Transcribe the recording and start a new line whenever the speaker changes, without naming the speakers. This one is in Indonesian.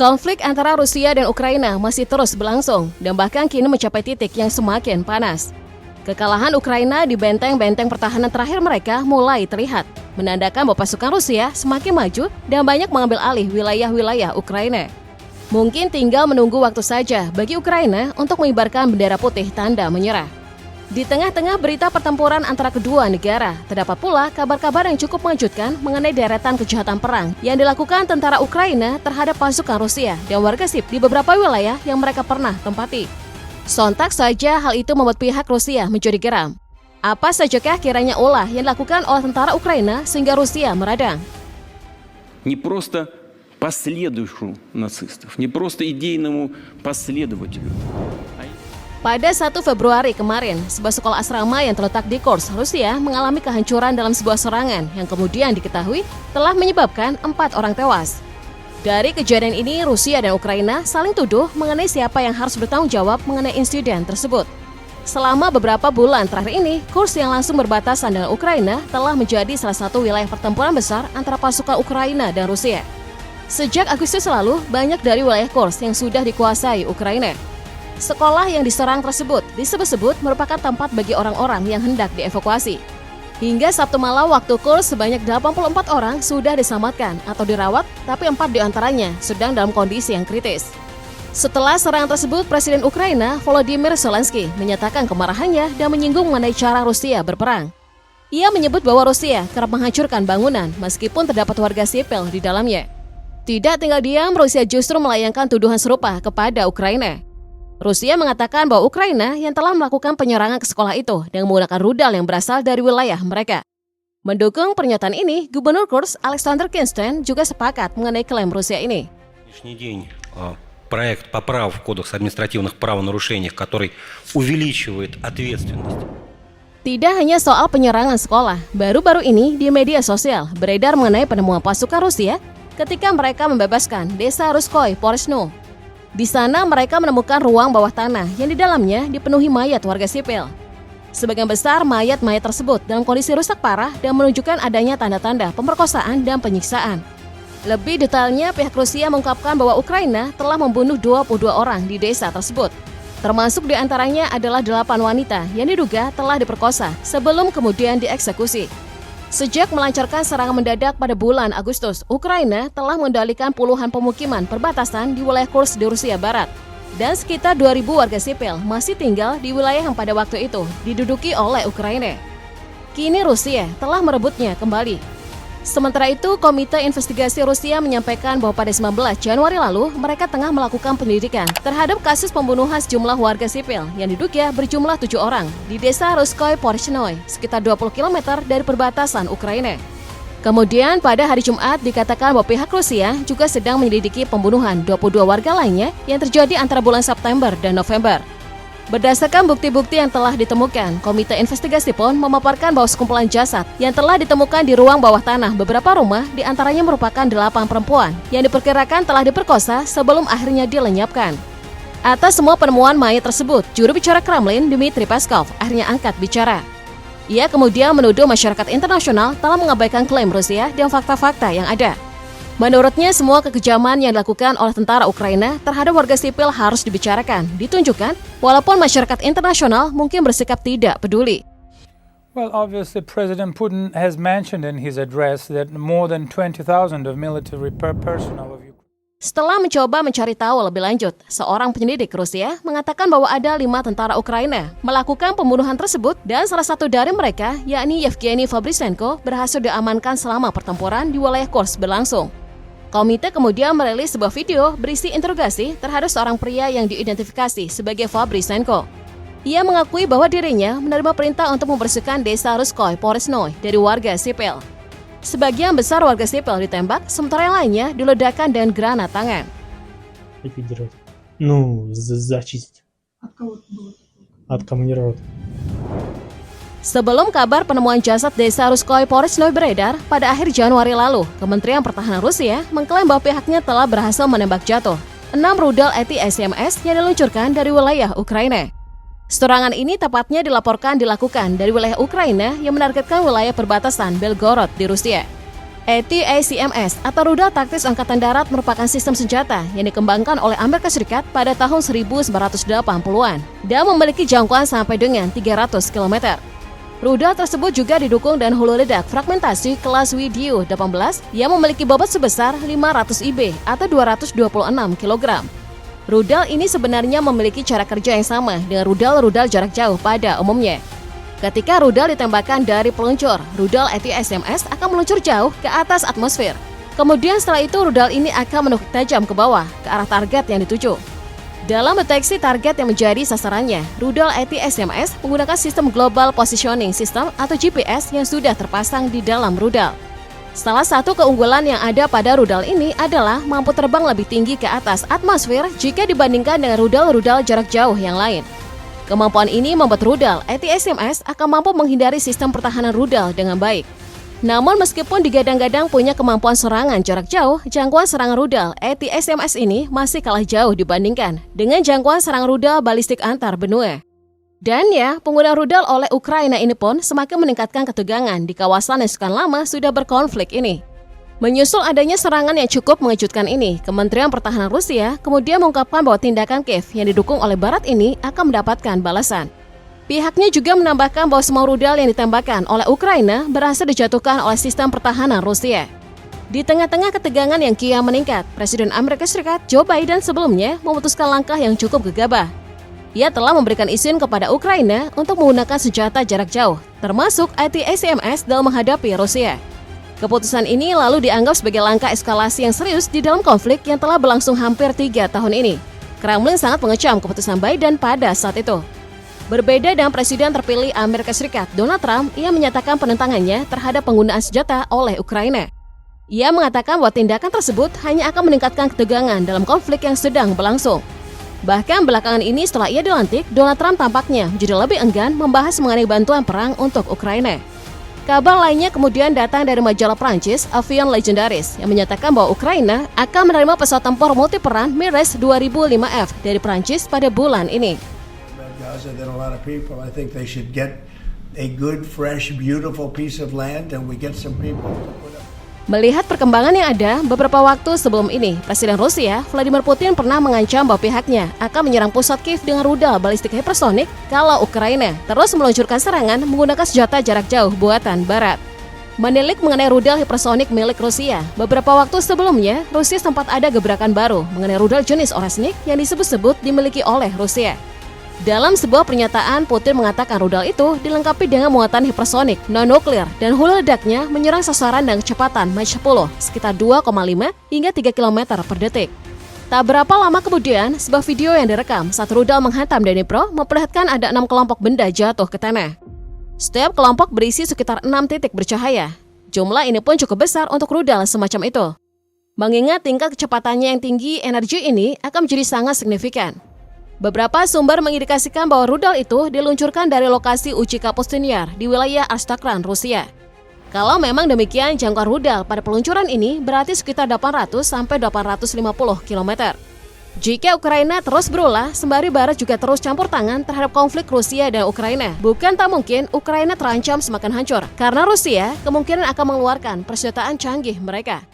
Konflik antara Rusia dan Ukraina masih terus berlangsung dan bahkan kini mencapai titik yang semakin panas. Kekalahan Ukraina di benteng-benteng pertahanan terakhir mereka mulai terlihat, menandakan bahwa pasukan Rusia semakin maju dan banyak mengambil alih wilayah-wilayah Ukraina. Mungkin tinggal menunggu waktu saja bagi Ukraina untuk mengibarkan bendera putih tanda menyerah. Di tengah-tengah berita pertempuran antara kedua negara, terdapat pula kabar-kabar yang cukup mengejutkan mengenai deretan kejahatan perang yang dilakukan tentara Ukraina terhadap pasukan Rusia dan warga sipil di beberapa wilayah yang mereka pernah tempati. Sontak saja hal itu membuat pihak Rusia menjadi geram. Apa sajakah kiranya ulah yang dilakukan oleh tentara Ukraina sehingga Rusia meradang?
Не просто последующему нацистов, не просто идейному последователю.
Pada 1 Februari kemarin, sebuah sekolah asrama yang terletak di Kursk, Rusia mengalami kehancuran dalam sebuah serangan yang kemudian diketahui telah menyebabkan 4 orang tewas. Dari kejadian ini, Rusia dan Ukraina saling tuduh mengenai siapa yang harus bertanggung jawab mengenai insiden tersebut. Selama beberapa bulan terakhir ini, Kursk yang langsung berbatasan dengan Ukraina telah menjadi salah satu wilayah pertempuran besar antara pasukan Ukraina dan Rusia. Sejak Agustus lalu, banyak dari wilayah Kursk yang sudah dikuasai Ukraina. Sekolah yang diserang tersebut disebut-sebut merupakan tempat bagi orang-orang yang hendak dievakuasi. Hingga Sabtu malam waktu Kursk, sebanyak 84 orang sudah diselamatkan atau dirawat, tapi 4 diantaranya sedang dalam kondisi yang kritis. Setelah serangan tersebut, Presiden Ukraina Volodymyr Zelensky menyatakan kemarahannya dan menyinggung mengenai cara Rusia berperang. Ia menyebut bahwa Rusia kerap menghancurkan bangunan meskipun terdapat warga sipil di dalamnya. Tidak tinggal diam, Rusia justru melayangkan tuduhan serupa kepada Ukraina. Rusia mengatakan bahwa Ukraina yang telah melakukan penyerangan ke sekolah itu dengan menggunakan rudal yang berasal dari wilayah mereka. Mendukung pernyataan ini, Gubernur Kursk Alexander Kinston juga sepakat mengenai klaim Rusia ini.
Проект поправок в Кодекс административных правонарушений, который увеличивает ответственность.
Tidak hanya soal penyerangan sekolah, baru-baru ini di media sosial beredar mengenai penemuan pasukan Rusia ketika mereka membebaskan desa Ruskoy Porosno. Di sana mereka menemukan ruang bawah tanah yang di dalamnya dipenuhi mayat warga sipil. Sebagian besar mayat-mayat tersebut dalam kondisi rusak parah dan menunjukkan adanya tanda-tanda pemerkosaan dan penyiksaan. Lebih detailnya, pihak Rusia mengungkapkan bahwa Ukraina telah membunuh 22 orang di desa tersebut. Termasuk di antaranya adalah 8 wanita yang diduga telah diperkosa sebelum kemudian dieksekusi. Sejak melancarkan serangan mendadak pada bulan Agustus, Ukraina telah mengendalikan puluhan pemukiman perbatasan di wilayah Kursk di Rusia Barat. Dan sekitar 2.000 warga sipil masih tinggal di wilayah yang pada waktu itu diduduki oleh Ukraina. Kini Rusia telah merebutnya kembali. Sementara itu, Komite Investigasi Rusia menyampaikan bahwa pada 19 Januari lalu, mereka tengah melakukan penyelidikan terhadap kasus pembunuhan sejumlah warga sipil yang diduga berjumlah 7 orang di desa Ruskoy Porosnoy, sekitar 20 km dari perbatasan Ukraina. Kemudian pada hari Jumat dikatakan bahwa pihak Rusia juga sedang menyelidiki pembunuhan 22 warga lainnya yang terjadi antara bulan September dan November. Berdasarkan bukti-bukti yang telah ditemukan, Komite Investigasi pun memaparkan bahwa sekumpulan jasad yang telah ditemukan di ruang bawah tanah beberapa rumah diantaranya merupakan 8 perempuan yang diperkirakan telah diperkosa sebelum akhirnya dilenyapkan. Atas semua penemuan mayat tersebut, juru bicara Kremlin Dmitry Peskov akhirnya angkat bicara. Ia kemudian menuduh masyarakat internasional telah mengabaikan klaim Rusia dan fakta-fakta yang ada. Menurutnya, semua kekejaman yang dilakukan oleh tentara Ukraina terhadap warga sipil harus dibicarakan, ditunjukkan, walaupun masyarakat internasional mungkin bersikap tidak peduli.
Well, obviously, President Putin has mentioned in his address that more than 20,000 of military personnel of Ukraine.
Setelah mencoba mencari tahu lebih lanjut, seorang penyelidik Rusia mengatakan bahwa ada 5 tentara Ukraina melakukan pembunuhan tersebut dan salah satu dari mereka, yakni Yevgeny Fabrisenko, berhasil diamankan selama pertempuran di wilayah Kursk berlangsung. Komite kemudian merilis sebuah video berisi interogasi terhadap seorang pria yang diidentifikasi sebagai Fabrisenko. Ia mengakui bahwa dirinya menerima perintah untuk membersihkan desa Ruskoy Porosnoy dari warga sipil. Sebagian besar warga sipil ditembak, sementara yang lainnya diledakkan dengan granat tangan. Sebelum kabar penemuan jasad desa Ruskoy Porosnoy beredar pada akhir Januari lalu, Kementerian Pertahanan Rusia mengklaim bahwa pihaknya telah berhasil menembak jatuh 6 rudal ATACMS yang diluncurkan dari wilayah Ukraina. Serangan ini tepatnya dilaporkan dilakukan dari wilayah Ukraina yang menargetkan wilayah perbatasan Belgorod di Rusia. ATACMS atau rudal taktis Angkatan Darat merupakan sistem senjata yang dikembangkan oleh Amerika Serikat pada tahun 1980-an dan memiliki jangkauan sampai dengan 300 km. Rudal tersebut juga didukung dengan hulu ledak fragmentasi kelas WDU-18 yang memiliki bobot sebesar 500 IB atau 226 kg. Rudal ini sebenarnya memiliki cara kerja yang sama dengan rudal-rudal jarak jauh pada umumnya. Ketika rudal ditembakkan dari peluncur, rudal ATACMS akan meluncur jauh ke atas atmosfer. Kemudian setelah itu rudal ini akan menukik tajam ke bawah, ke arah target yang dituju. Dalam deteksi target yang menjadi sasarannya, rudal ATACMS menggunakan sistem Global Positioning System atau GPS yang sudah terpasang di dalam rudal. Salah satu keunggulan yang ada pada rudal ini adalah mampu terbang lebih tinggi ke atas atmosfer jika dibandingkan dengan rudal-rudal jarak jauh yang lain. Kemampuan ini membuat rudal ATACMS akan mampu menghindari sistem pertahanan rudal dengan baik. Namun meskipun digadang-gadang punya kemampuan serangan jarak jauh, jangkauan serangan rudal ATACMS ini masih kalah jauh dibandingkan dengan jangkauan serangan rudal balistik antar benua. Dan ya, penggunaan rudal oleh Ukraina ini pun semakin meningkatkan ketegangan di kawasan yang sekian lama sudah berkonflik ini. Menyusul adanya serangan yang cukup mengejutkan ini, Kementerian Pertahanan Rusia kemudian mengungkapkan bahwa tindakan Kiev yang didukung oleh Barat ini akan mendapatkan balasan. Pihaknya juga menambahkan bahwa semua rudal yang ditembakkan oleh Ukraina berhasil dijatuhkan oleh sistem pertahanan Rusia. Di tengah-tengah ketegangan yang kian meningkat, Presiden Amerika Serikat Joe Biden sebelumnya memutuskan langkah yang cukup gegabah. Ia telah memberikan izin kepada Ukraina untuk menggunakan senjata jarak jauh, termasuk ATACMS dalam menghadapi Rusia. Keputusan ini lalu dianggap sebagai langkah eskalasi yang serius di dalam konflik yang telah berlangsung hampir 3 tahun ini. Kremlin sangat mengecam keputusan Biden pada saat itu. Berbeda dengan Presiden terpilih Amerika Serikat Donald Trump, ia menyatakan penentangannya terhadap penggunaan senjata oleh Ukraina. Ia mengatakan bahwa tindakan tersebut hanya akan meningkatkan ketegangan dalam konflik yang sedang berlangsung. Bahkan belakangan ini setelah ia dilantik, Donald Trump tampaknya menjadi lebih enggan membahas mengenai bantuan perang untuk Ukraina. Kabar lainnya kemudian datang dari majalah Prancis Avion Legendaris yang menyatakan bahwa Ukraina akan menerima pesawat tempur multiperan Mirage 2005F dari Prancis pada bulan ini.
Gaza than a lot of people. I think they should get a good, fresh, beautiful piece of land and we get some people to put up.
Melihat perkembangan yang ada, beberapa waktu sebelum ini, Presiden Rusia Vladimir Putin pernah mengancam bahwa pihaknya akan menyerang pusat Kiev dengan rudal balistik hipersonik kalau Ukraina terus meluncurkan serangan menggunakan senjata jarak jauh buatan Barat. Menilik mengenai rudal hipersonik milik Rusia, beberapa waktu sebelumnya, Rusia sempat ada gebrakan baru mengenai rudal jenis Oreshnik yang disebut-sebut dimiliki oleh Rusia. Dalam sebuah pernyataan, Putin mengatakan rudal itu dilengkapi dengan muatan hipersonik, non-nuklir, dan hulu ledaknya menyerang sasaran dengan kecepatan Mach 10, sekitar 2,5 hingga 3 km per detik. Tak berapa lama kemudian, sebuah video yang direkam saat rudal menghantam Dnipro memperlihatkan ada 6 kelompok benda jatuh ke tanah. Setiap kelompok berisi sekitar 6 titik bercahaya. Jumlah ini pun cukup besar untuk rudal semacam itu. Mengingat tingkat kecepatannya yang tinggi, energi ini akan menjadi sangat signifikan. Beberapa sumber mengindikasikan bahwa rudal itu diluncurkan dari lokasi uji Kapustin Yar di wilayah Astrakhan, Rusia. Kalau memang demikian, jangkauan rudal pada peluncuran ini berarti sekitar 800-850 km. Jika Ukraina terus berulah, sembari Barat juga terus campur tangan terhadap konflik Rusia dan Ukraina, bukan tak mungkin Ukraina terancam semakin hancur, karena Rusia kemungkinan akan mengeluarkan persenjataan canggih mereka.